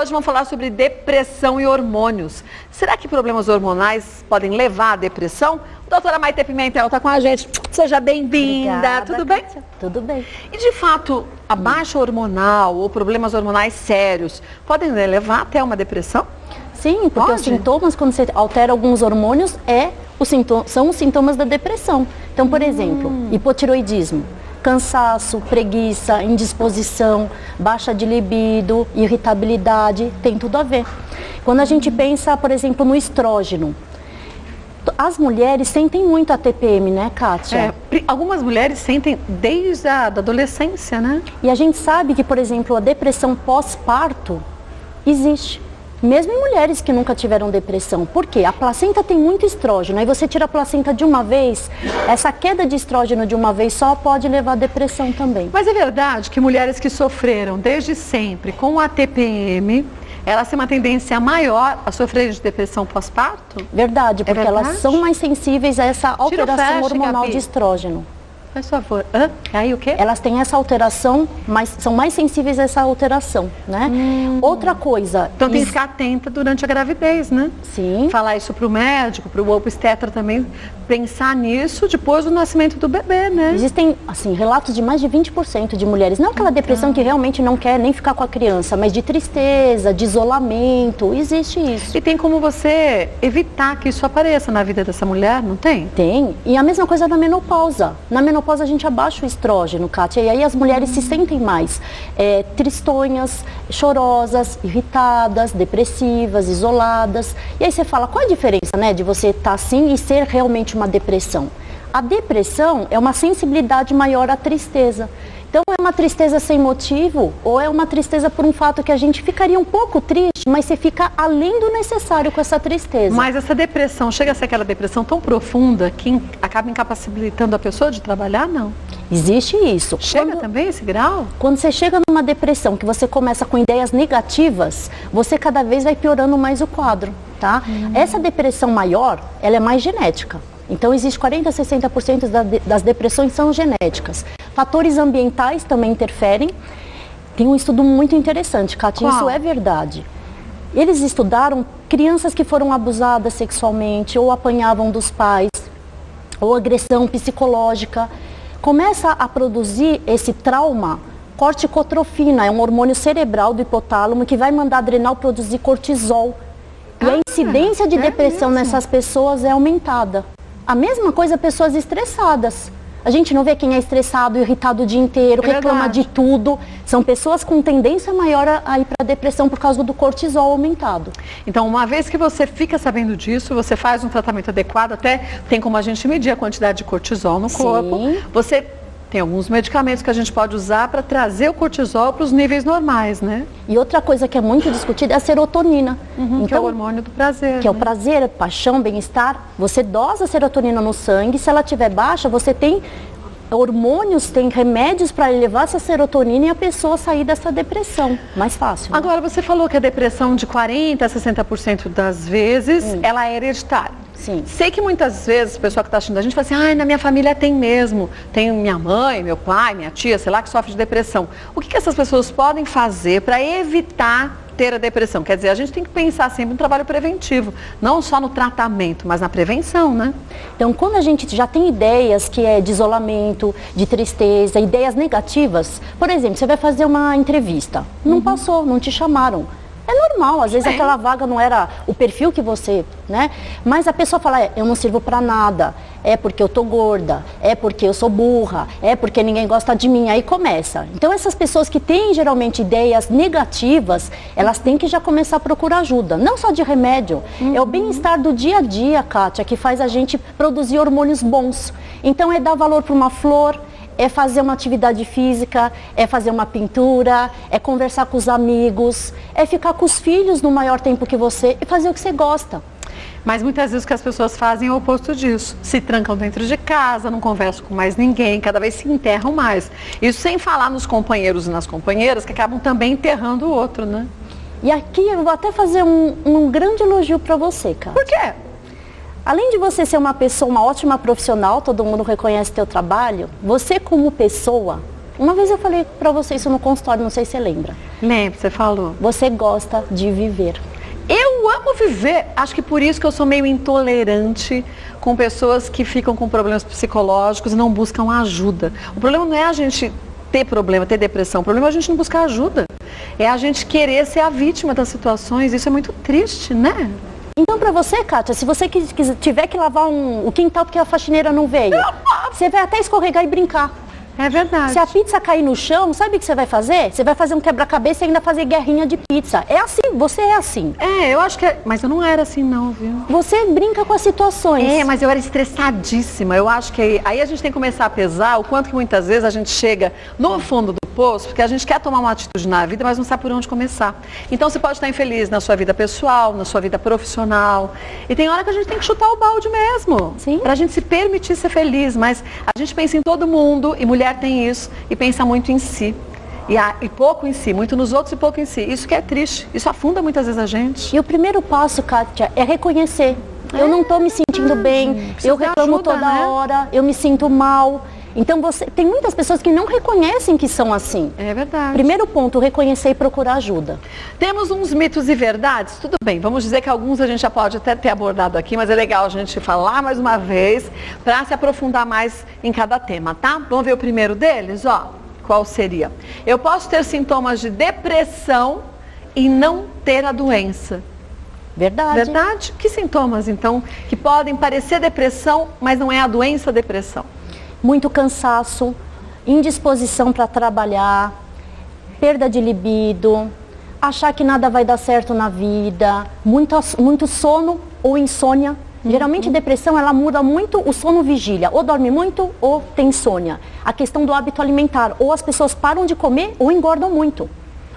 hoje vamos falar sobre depressão e hormônios. Será que problemas hormonais podem levar à depressão? Doutora Maite Pimentel está com a gente. Seja bem-vinda. Tudo bem? Tudo bem. E de fato, a baixa hormonal ou problemas hormonais sérios podem levar até uma depressão? Sim, porque os sintomas, quando você altera alguns hormônios, são os sintomas da depressão. Então, por exemplo, hipotiroidismo, cansaço, preguiça, indisposição, baixa de libido, irritabilidade, tem tudo a ver. Quando a gente pensa, por exemplo, no estrógeno, as mulheres sentem muito a TPM, né, Kátia? Algumas mulheres sentem desde a adolescência, né? E a gente sabe que, por exemplo, a depressão pós-parto existe. Mesmo em mulheres que nunca tiveram depressão. Por quê? A placenta tem muito estrógeno. Aí você tira a placenta de uma vez, essa queda de estrógeno de uma vez só pode levar à depressão também. Mas é verdade que mulheres que sofreram desde sempre com a TPM, elas têm uma tendência maior a sofrer de depressão pós-parto? Verdade, porque elas são mais sensíveis a essa alteração hormonal Gabi. de estrógeno. Faz favor. Aí o quê? Elas têm essa alteração, são mais sensíveis a essa alteração, né? Outra coisa... Então tem que ficar atenta durante a gravidez, né? Sim. Falar isso para o médico, para o obstetra também, pensar nisso depois do nascimento do bebê, né? Existem, assim, relatos de mais de 20% de mulheres, não aquela depressão que realmente não quer nem ficar com a criança, mas de tristeza, de isolamento, existe isso. E tem como você evitar que isso apareça na vida dessa mulher, não tem? Tem. E a mesma coisa na menopausa. Na menopausa a gente abaixa o estrógeno, Kátia, e aí as mulheres se sentem mais tristonhas, chorosas, irritadas, depressivas, isoladas. E aí você fala, qual a diferença, né, de você estar assim e ser realmente uma depressão? A depressão é uma sensibilidade maior à tristeza. Então é uma tristeza sem motivo ou é uma tristeza por um fato que a gente ficaria um pouco triste, mas você fica além do necessário com essa tristeza. Mas essa depressão, chega a ser aquela depressão tão profunda que acaba incapacitando a pessoa de trabalhar? Não. Existe isso. Chega também esse grau? Quando você chega numa depressão, que você começa com ideias negativas, você cada vez vai piorando mais o quadro, tá? Essa depressão maior, ela é mais genética. Então, existe 40% a 60% das depressões são genéticas. Fatores ambientais também interferem. Tem um estudo muito interessante, Kátia, isso é verdade. Eles estudaram crianças que foram abusadas sexualmente ou apanhavam dos pais, ou agressão psicológica. Começa a produzir esse trauma, corticotrofina, é um hormônio cerebral do hipotálamo que vai mandar adrenal produzir cortisol. E a incidência de depressão nessas pessoas é aumentada. A mesma coisa pessoas estressadas. A gente não vê quem é estressado, irritado o dia inteiro, reclama de tudo. São pessoas com tendência maior a ir para a depressão por causa do cortisol aumentado. Então, uma vez que você fica sabendo disso, você faz um tratamento adequado, até tem como a gente medir a quantidade de cortisol no corpo. Você tem alguns medicamentos que a gente pode usar para trazer o cortisol para os níveis normais, né? E outra coisa que é muito discutida é a serotonina. Então, que é o hormônio do prazer. Que é o prazer, paixão, bem-estar. Você dosa a serotonina no sangue, se ela estiver baixa, você tem hormônios, tem remédios para elevar essa serotonina e a pessoa sair dessa depressão. Mais fácil. Né? Agora, você falou que a depressão de 40% a 60% das vezes, ela é hereditária. Sim. Sei que muitas vezes o pessoal que está assistindo a gente fala assim, na minha família tem mesmo. Tem minha mãe, meu pai, minha tia, sei lá, que sofre de depressão. O que essas pessoas podem fazer para evitar ter a depressão? Quer dizer, a gente tem que pensar sempre no trabalho preventivo, não só no tratamento, mas na prevenção, né? Então, quando a gente já tem ideias que é de isolamento, de tristeza, ideias negativas, por exemplo, você vai fazer uma entrevista, não passou, não te chamaram. É normal, às vezes aquela vaga não era o perfil que você, né? Mas a pessoa fala, eu não sirvo pra nada, é porque eu tô gorda, é porque eu sou burra, é porque ninguém gosta de mim, aí começa. Então essas pessoas que têm geralmente ideias negativas, elas têm que já começar a procurar ajuda, não só de remédio, é o bem-estar do dia a dia, Kátia, que faz a gente produzir hormônios bons. Então é dar valor para uma flor, é fazer uma atividade física, é fazer uma pintura, é conversar com os amigos, é ficar com os filhos no maior tempo que você e fazer o que você gosta. Mas muitas vezes o que as pessoas fazem é o oposto disso. Se trancam dentro de casa, não conversam com mais ninguém, cada vez se enterram mais. Isso sem falar nos companheiros e nas companheiras que acabam também enterrando o outro, né? E aqui eu vou até fazer um grande elogio para você, cara. Por quê? Além de você ser uma pessoa, uma ótima profissional, todo mundo reconhece teu trabalho, você como pessoa, Uma vez eu falei pra você isso no consultório, não sei se você lembra. Lembra, você falou. Você gosta de viver. Eu amo viver, acho que por isso que eu sou meio intolerante com pessoas que ficam com problemas psicológicos e não buscam ajuda. O problema não é a gente ter problema, ter depressão, o problema é a gente não buscar ajuda. É a gente querer ser a vítima das situações, isso é muito triste, né? Então pra você, Kátia, se você tiver que lavar o quintal porque a faxineira não veio, você vai até escorregar e brincar. É verdade. Se a pizza cair no chão, sabe o que você vai fazer? Você vai fazer um quebra-cabeça e ainda fazer guerrinha de pizza. É assim, você é assim. Eu acho que mas eu não era assim não, viu? Você brinca com as situações. Mas eu era estressadíssima. Eu acho que aí a gente tem que começar a pesar o quanto que muitas vezes a gente chega no fundo do poço, porque a gente quer tomar uma atitude na vida, mas não sabe por onde começar. Então você pode estar infeliz na sua vida pessoal, na sua vida profissional. E tem hora que a gente tem que chutar o balde mesmo. Sim. Pra gente se permitir ser feliz. Mas a gente pensa em todo mundo, e mulher tem isso, e pensa muito em si. E pouco em si, muito nos outros e pouco em si. Isso que é triste. Isso afunda muitas vezes a gente. E o primeiro passo, Kátia, é reconhecer. Eu não estou me sentindo bem, eu reclamo toda hora, eu me sinto mal. Então tem muitas pessoas que não reconhecem que são assim. É verdade. Primeiro ponto, reconhecer e procurar ajuda. Temos uns mitos e verdades? Tudo bem, vamos dizer que alguns a gente já pode até ter abordado aqui, mas é legal a gente falar mais uma vez para se aprofundar mais em cada tema, tá? Vamos ver o primeiro deles, ó. Qual seria? Eu posso ter sintomas de depressão e não ter a doença. Verdade. Verdade? Que sintomas, então, que podem parecer depressão, mas não é a doença depressão? Muito cansaço, indisposição para trabalhar, perda de libido, achar que nada vai dar certo na vida, muito sono ou insônia. Geralmente depressão, ela muda muito o sono-vigília, ou dorme muito ou tem insônia. A questão do hábito alimentar, ou as pessoas param de comer ou engordam muito.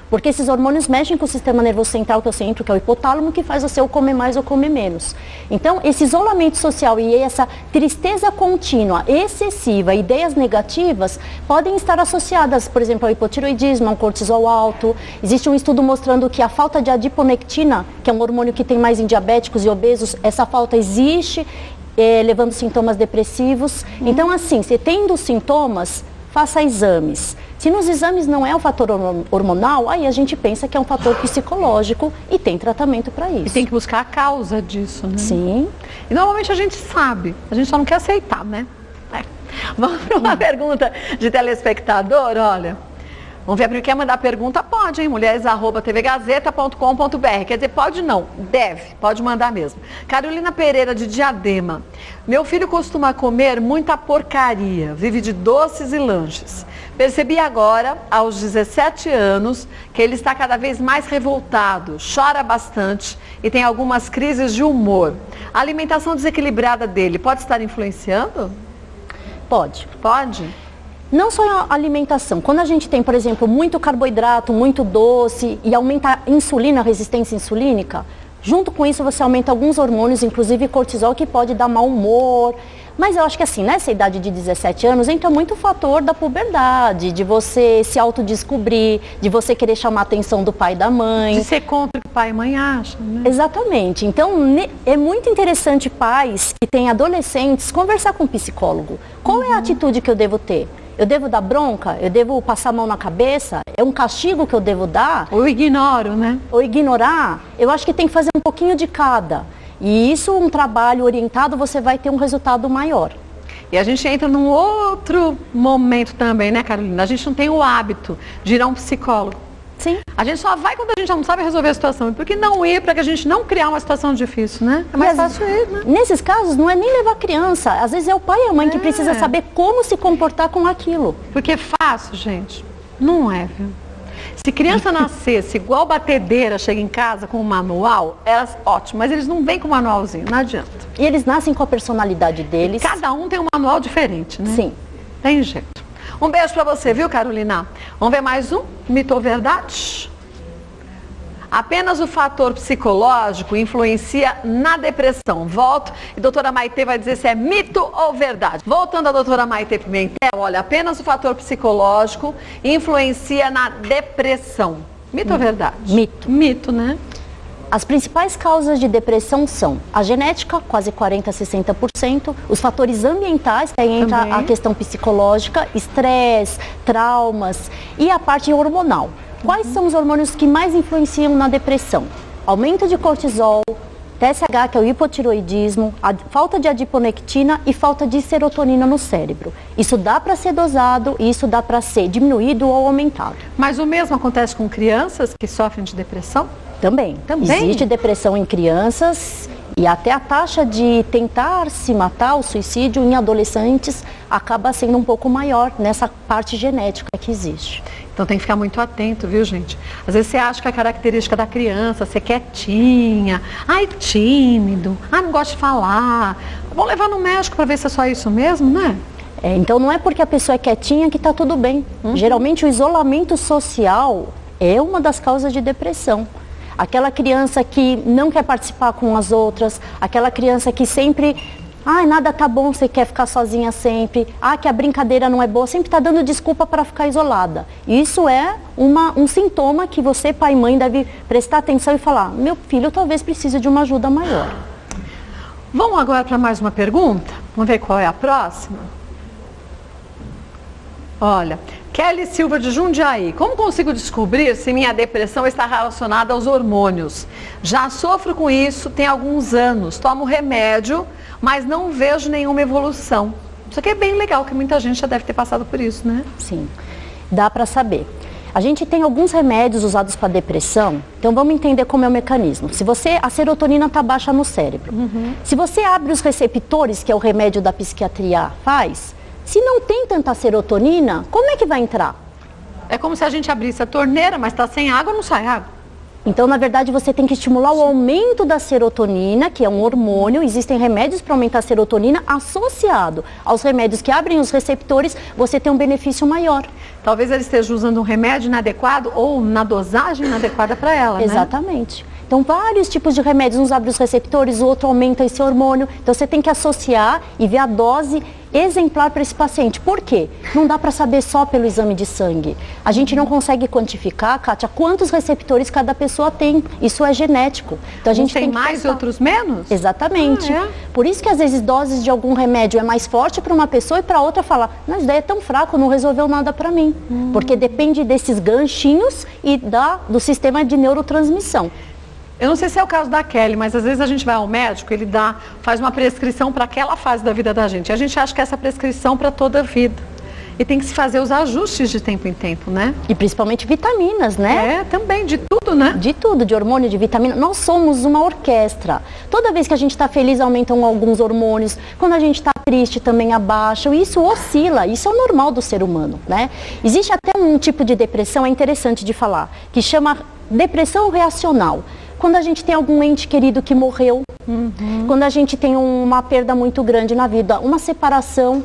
Porque esses hormônios mexem com o sistema nervoso central, que é o centro, que é o hipotálamo, que faz você ou comer mais ou comer menos. Então, esse isolamento social e essa tristeza contínua, excessiva, ideias negativas, podem estar associadas, por exemplo, ao hipotiroidismo, ao cortisol alto. Existe um estudo mostrando que a falta de adiponectina, que é um hormônio que tem mais em diabéticos e obesos, essa falta existe, levando sintomas depressivos. Então, assim, você tendo sintomas, faça exames. Se nos exames não é um fator hormonal, aí a gente pensa que é um fator psicológico e tem tratamento para isso. E tem que buscar a causa disso, né? Sim. E normalmente a gente sabe, a gente só não quer aceitar, né? Vamos para uma pergunta de telespectador, olha. Vamos ver, quer mandar pergunta? Pode, hein? mulheres@tvgazeta.com.br. Quer dizer, pode não, deve, pode mandar mesmo. Carolina Pereira, de Diadema. Meu filho costuma comer muita porcaria, vive de doces e lanches. Percebi agora, aos 17 anos, que ele está cada vez mais revoltado, chora bastante e tem algumas crises de humor. A alimentação desequilibrada dele pode estar influenciando? Pode. Pode? Não só a alimentação. Quando a gente tem, por exemplo, muito carboidrato, muito doce e aumenta a insulina, a resistência insulínica, junto com isso você aumenta alguns hormônios, inclusive cortisol, que pode dar mau humor. Mas eu acho que assim, nessa idade de 17 anos, entra muito o fator da puberdade, de você se autodescobrir, de você querer chamar a atenção do pai e da mãe. De ser contra o que o pai e mãe acham, né? Exatamente. Então, é muito interessante pais que têm adolescentes conversar com um psicólogo. Qual é a atitude que eu devo ter? Eu devo dar bronca? Eu devo passar a mão na cabeça? É um castigo que eu devo dar? Ou ignoro, né? Ou ignorar? Eu acho que tem que fazer um pouquinho de cada. E isso, um trabalho orientado, você vai ter um resultado maior. E a gente entra num outro momento também, né, Carolina? A gente não tem o hábito de ir a um psicólogo. Sim. A gente só vai quando a gente já não sabe resolver a situação. E por que não ir para que a gente não criar uma situação difícil, né? É mais fácil ir, né? Nesses casos, não é nem levar a criança. Às vezes é o pai e a mãe que precisa saber como se comportar com aquilo. Porque é fácil, gente. Não é, viu? Se criança nascesse igual batedeira, chega em casa com um manual, era ótimo. Mas eles não vêm com um manualzinho, não adianta. E eles nascem com a personalidade deles. Cada um tem um manual diferente, né? Sim. Tem jeito. Um beijo pra você, viu, Carolina? Vamos ver mais um? Mito ou verdade? Apenas o fator psicológico influencia na depressão. Volto e a doutora Maitê vai dizer se é mito ou verdade. Voltando à doutora Maitê Pimentel, olha, apenas o fator psicológico influencia na depressão. Mito ou verdade? Mito. Mito, né? As principais causas de depressão são a genética, quase 40% a 60%, os fatores ambientais, que aí entra a questão psicológica, estresse, traumas e a parte hormonal. Quais são os hormônios que mais influenciam na depressão? Aumento de cortisol, TSH, que é o hipotiroidismo, a falta de adiponectina e falta de serotonina no cérebro. Isso dá para ser dosado e isso dá para ser diminuído ou aumentado. Mas o mesmo acontece com crianças que sofrem de depressão? Também. Existe depressão em crianças e até a taxa de tentar se matar, o suicídio em adolescentes, acaba sendo um pouco maior nessa parte genética que existe. Então tem que ficar muito atento, viu, gente? Às vezes você acha que a característica da criança, ser quietinha, ai, tímido, ai, não gosta de falar. Vamos levar no médico para ver se é só isso mesmo, né? Então não é porque a pessoa é quietinha que está tudo bem. Geralmente o isolamento social é uma das causas de depressão. Aquela criança que não quer participar com as outras, aquela criança que sempre... Ai, nada tá bom, você quer ficar sozinha sempre. Ah, que a brincadeira não é boa, sempre tá dando desculpa para ficar isolada. Isso é um sintoma que você, pai e mãe, deve prestar atenção e falar, meu filho talvez precise de uma ajuda maior. Vamos agora para mais uma pergunta? Vamos ver qual é a próxima? Olha, Kelly Silva de Jundiaí. Como consigo descobrir se minha depressão está relacionada aos hormônios? Já sofro com isso tem alguns anos, tomo remédio, mas não vejo nenhuma evolução. Isso aqui é bem legal, que muita gente já deve ter passado por isso, né? Sim, dá para saber. A gente tem alguns remédios usados para depressão, então vamos entender como é o mecanismo. Se a serotonina está baixa no cérebro, se você abre os receptores, que é o remédio da psiquiatria faz, se não tem tanta serotonina, como é que vai entrar? É como se a gente abrisse a torneira, mas está sem água, não sai água. Então, na verdade, você tem que estimular o aumento da serotonina, que é um hormônio. Existem remédios para aumentar a serotonina associado aos remédios que abrem os receptores, você tem um benefício maior. Talvez ele esteja usando um remédio inadequado ou na dosagem inadequada para ela, Exatamente. Então, vários tipos de remédios, uns abrem os receptores, o outro aumenta esse hormônio. Então, você tem que associar e ver a dose exemplar para esse paciente. Por quê? Não dá para saber só pelo exame de sangue. A gente não consegue quantificar, Kátia, quantos receptores cada pessoa tem. Isso é genético. Então, a gente tem mais e outros menos? Exatamente. Por isso que às vezes doses de algum remédio é mais forte para uma pessoa e para outra fala, mas isso daí é tão fraco, não resolveu nada para mim. Porque depende desses ganchinhos e do sistema de neurotransmissão. Eu não sei se é o caso da Kelly, mas às vezes a gente vai ao médico, ele faz uma prescrição para aquela fase da vida da gente. E a gente acha que essa prescrição para toda a vida. E tem que se fazer os ajustes de tempo em tempo, né? E principalmente vitaminas, né? Também, de tudo, né? De tudo, de hormônio, de vitamina. Nós somos uma orquestra. Toda vez que a gente está feliz, aumentam alguns hormônios. Quando a gente está triste, também abaixam. E isso oscila, isso é o normal do ser humano, né? Existe até um tipo de depressão, é interessante de falar, que chama depressão reacional. Quando a gente tem algum ente querido que morreu, quando a gente tem uma perda muito grande na vida, uma separação,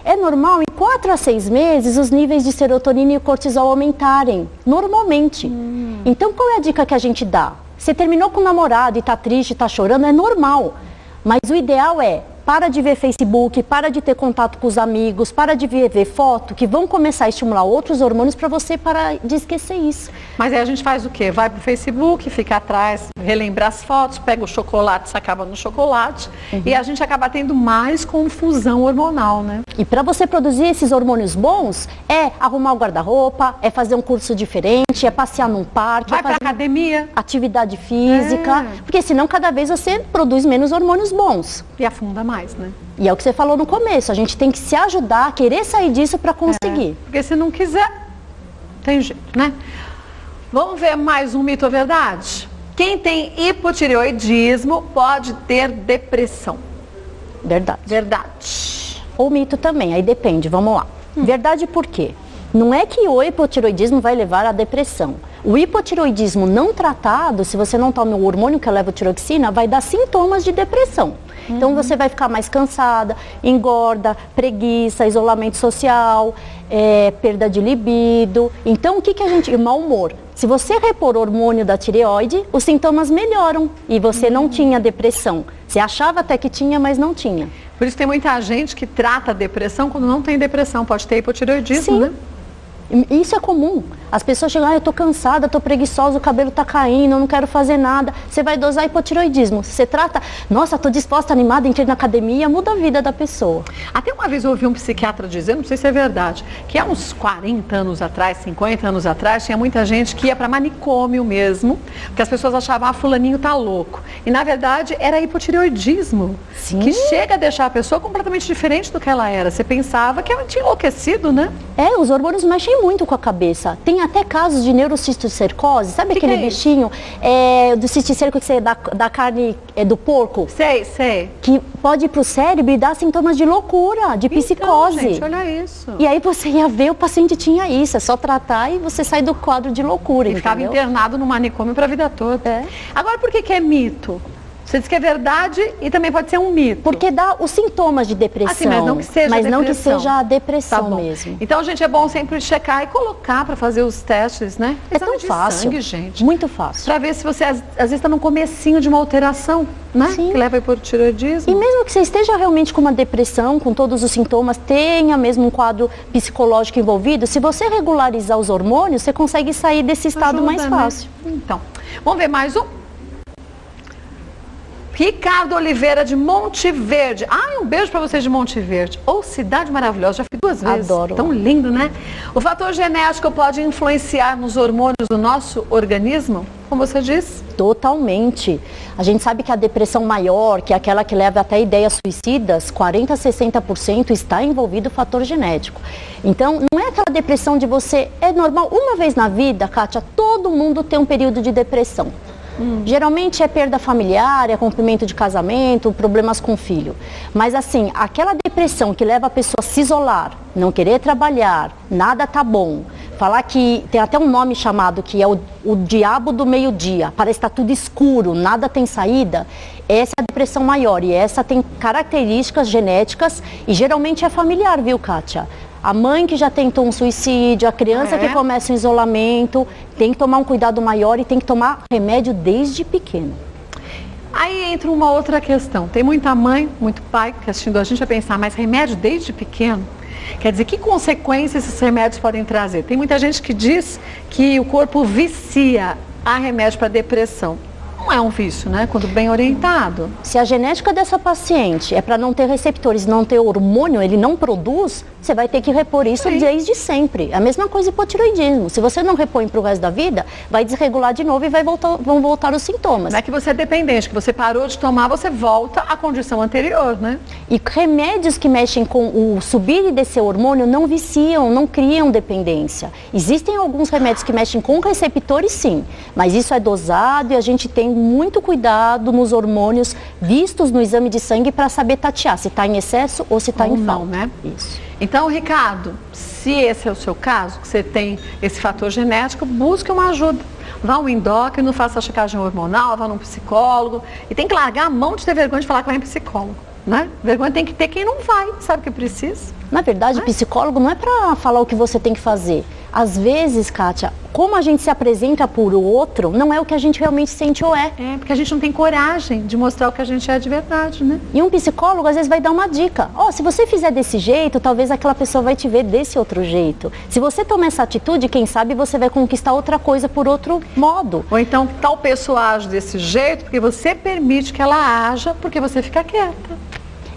é normal em 4 a 6 meses os níveis de serotonina e cortisol aumentarem, normalmente. Então qual é a dica que a gente dá? Você terminou com o namorado e está triste, está chorando, é normal. Mas o ideal é, para de ver Facebook, para de ter contato com os amigos, para de ver foto, que vão começar a estimular outros hormônios para você parar de esquecer isso. Mas aí a gente faz o quê? Vai pro Facebook, fica atrás, relembra as fotos, pega o chocolate, se acaba no chocolate, e a gente acaba tendo mais confusão hormonal, né? E para você produzir esses hormônios bons, é arrumar o guarda-roupa, é fazer um curso diferente, é passear num parque, vai pra academia, atividade física, porque senão cada vez você produz menos hormônios bons. E afunda mais, né? E é o que você falou no começo, a gente tem que se ajudar, querer sair disso para conseguir. Porque se não quiser, tem jeito, né? Vamos ver mais um mito ou verdade? Quem tem hipotireoidismo pode ter depressão. Verdade. Verdade. Ou mito também, aí depende, vamos lá. Verdade por quê? Não é que o hipotireoidismo vai levar à depressão. O hipotireoidismo não tratado, se você não toma o hormônio que leva a tiroxina, vai dar sintomas de depressão. Então você vai ficar mais cansada, engorda, preguiça, isolamento social, perda de libido. Então o que a gente... mau humor. Se você repor o hormônio da tireoide, os sintomas melhoram e você não tinha depressão. Você achava até que tinha, mas não tinha. Por isso tem muita gente que trata a depressão quando não tem depressão. Pode ter hipotireoidismo, né? E isso é comum. As pessoas chegam, eu tô cansada, tô preguiçosa, o cabelo tá caindo, eu não quero fazer nada. Você vai dosar hipotireoidismo. Você trata, nossa, tô disposta, animada, entrei na academia, muda a vida da pessoa. Até uma vez eu ouvi um psiquiatra dizer, não sei se é verdade, que há uns 40 anos atrás, 50 anos atrás, tinha muita gente que ia para manicômio mesmo, porque as pessoas achavam, fulaninho tá louco. E na verdade era hipotireoidismo, que chega a deixar a pessoa completamente diferente do que ela era. Você pensava que ela tinha enlouquecido, né? Os hormônios mexem muito com a cabeça. Tem até casos de neurocisticercose, sabe aquele bichinho do cisticerco que você da carne do porco? Sei. Que pode ir pro cérebro e dar sintomas de loucura, de psicose. Então, gente, olha isso. E aí você ia ver, o paciente tinha isso, é só tratar e você sai do quadro de loucura, e ficava internado no manicômio para a vida toda. Agora, por que é mito? Você diz que é verdade e também pode ser um mito. Porque dá os sintomas de depressão. Assim, mas não que seja mas depressão. Não que seja a depressão mesmo. Então, gente, é bom sempre checar e colocar para fazer os testes, né? É tão fácil. Sangue, gente. Muito fácil. Para ver se você, às vezes, está no comecinho de uma alteração, né? Sim. Que leva a hipotireoidismo. E mesmo que você esteja realmente com uma depressão, com todos os sintomas, tenha mesmo um quadro psicológico envolvido, se você regularizar os hormônios, você consegue sair desse estado mais fácil. Né? Então, vamos ver mais um. Ricardo Oliveira de Monte Verde. Um beijo para vocês de Monte Verde. Cidade maravilhosa, já fui 2 vezes. Adoro. Tão lindo, né? O fator genético pode influenciar nos hormônios do nosso organismo? Como você disse? Totalmente. A gente sabe que a depressão maior, que é aquela que leva até ideias suicidas, 40% a 60% está envolvido o fator genético. Então, não é aquela depressão de você... É normal, uma vez na vida, Kátia, todo mundo tem um período de depressão. Geralmente é perda familiar, é rompimento de casamento, problemas com o filho. Mas assim, aquela depressão que leva a pessoa a se isolar, não querer trabalhar, nada tá bom. Falar que tem até um nome chamado que é o diabo do meio-dia, parece que está tudo escuro, nada tem saída. Essa é a depressão maior e essa tem características genéticas e geralmente é familiar, viu, Kátia? A mãe que já tentou um suicídio, a criança que começa um isolamento, tem que tomar um cuidado maior e tem que tomar remédio desde pequeno. Aí entra uma outra questão. Tem muita mãe, muito pai que assistindo a gente vai pensar, mas remédio desde pequeno? Quer dizer, que consequências esses remédios podem trazer? Tem muita gente que diz que o corpo vicia a remédio para depressão. Não é um vício, né? Quando bem orientado. Se a genética dessa paciente é para não ter receptores, não ter hormônio, ele não produz, você vai ter que repor isso desde sempre. A mesma coisa hipotireoidismo. Se você não repõe para o resto da vida, vai desregular de novo e vão voltar os sintomas. Não é que você é dependente, que você parou de tomar, você volta à condição anterior, né? E remédios que mexem com o subir e descer hormônio não viciam, não criam dependência. Existem alguns remédios que mexem com receptores, sim, mas isso é dosado e a gente tem muito cuidado nos hormônios vistos no exame de sangue para saber tatear se está em excesso ou se está em falta. Né? Isso. Então, Ricardo, se esse é o seu caso, que você tem esse fator genético, busque uma ajuda. Vá ao endócrino, faça a checagem hormonal, vá num psicólogo. E tem que largar a mão de ter vergonha de falar que vai em psicólogo. Né? Vergonha tem que ter quem não vai, sabe o que precisa. Na verdade, psicólogo não é para falar o que você tem que fazer. Às vezes, Kátia, como a gente se apresenta por outro, não é o que a gente realmente sente ou é. É, porque a gente não tem coragem de mostrar o que a gente é de verdade, né? E um psicólogo, às vezes, vai dar uma dica. Se você fizer desse jeito, talvez aquela pessoa vai te ver desse outro jeito. Se você tomar essa atitude, quem sabe você vai conquistar outra coisa por outro modo. Ou então, tal pessoa age desse jeito porque você permite que ela haja, porque você fica quieta.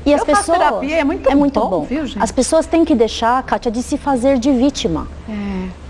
E as pessoas, terapia, é muito bom, viu, gente? As pessoas têm que deixar, Kátia, de se fazer de vítima.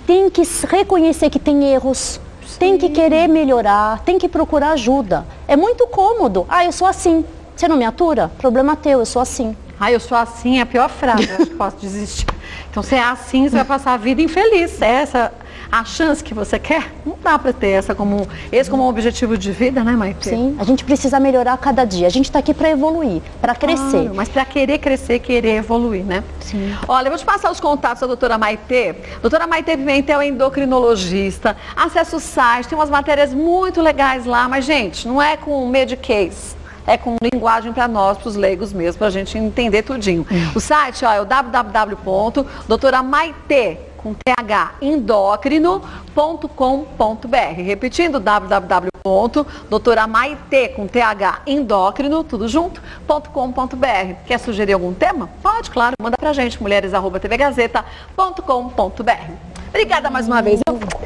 Tem que reconhecer que tem erros, tem que querer melhorar, tem que procurar ajuda. É muito cômodo. Eu sou assim. Você não me atura? Problema teu, eu sou assim. Eu sou assim, é a pior frase, eu acho que posso desistir. Então, se é assim, você vai passar a vida infeliz. É essa a chance que você quer? Não dá para ter esse como um objetivo de vida, né, Maite? Sim, a gente precisa melhorar a cada dia. A gente está aqui para evoluir, para crescer. Mas para querer crescer, querer evoluir, né? Sim. Olha, eu vou te passar os contatos da doutora Maite. Doutora Maite Pimentel é endocrinologista. Acesse o site, tem umas matérias muito legais lá. Mas, gente, não é com Medicase. É com linguagem para nós, para os leigos mesmo, para a gente entender tudinho. O site é o www.doutoramaite, com TH, endócrino.com.br. Repetindo, www.doutoramaite, com TH, endócrino, tudo junto, .com.br. Quer sugerir algum tema? Pode, claro, manda pra gente, mulheres@tvgazeta.com.br. Obrigada mais uma vez.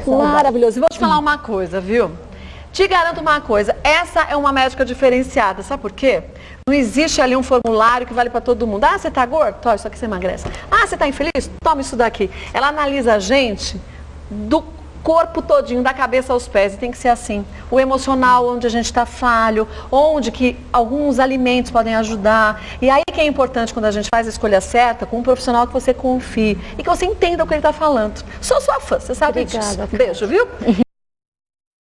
Maravilhoso. E vou te falar uma coisa, viu? Te garanto uma coisa, essa é uma médica diferenciada, sabe por quê? Não existe ali um formulário que vale para todo mundo. Ah, você tá gordo? Toma, isso aqui você emagrece. Ah, você tá infeliz? Toma isso daqui. Ela analisa a gente do corpo todinho, da cabeça aos pés, e tem que ser assim. O emocional, onde a gente está falho, onde que alguns alimentos podem ajudar. E aí que é importante quando a gente faz a escolha certa, com um profissional que você confie e que você entenda o que ele está falando. Sou sua fã, você sabe disso. Beijo, viu?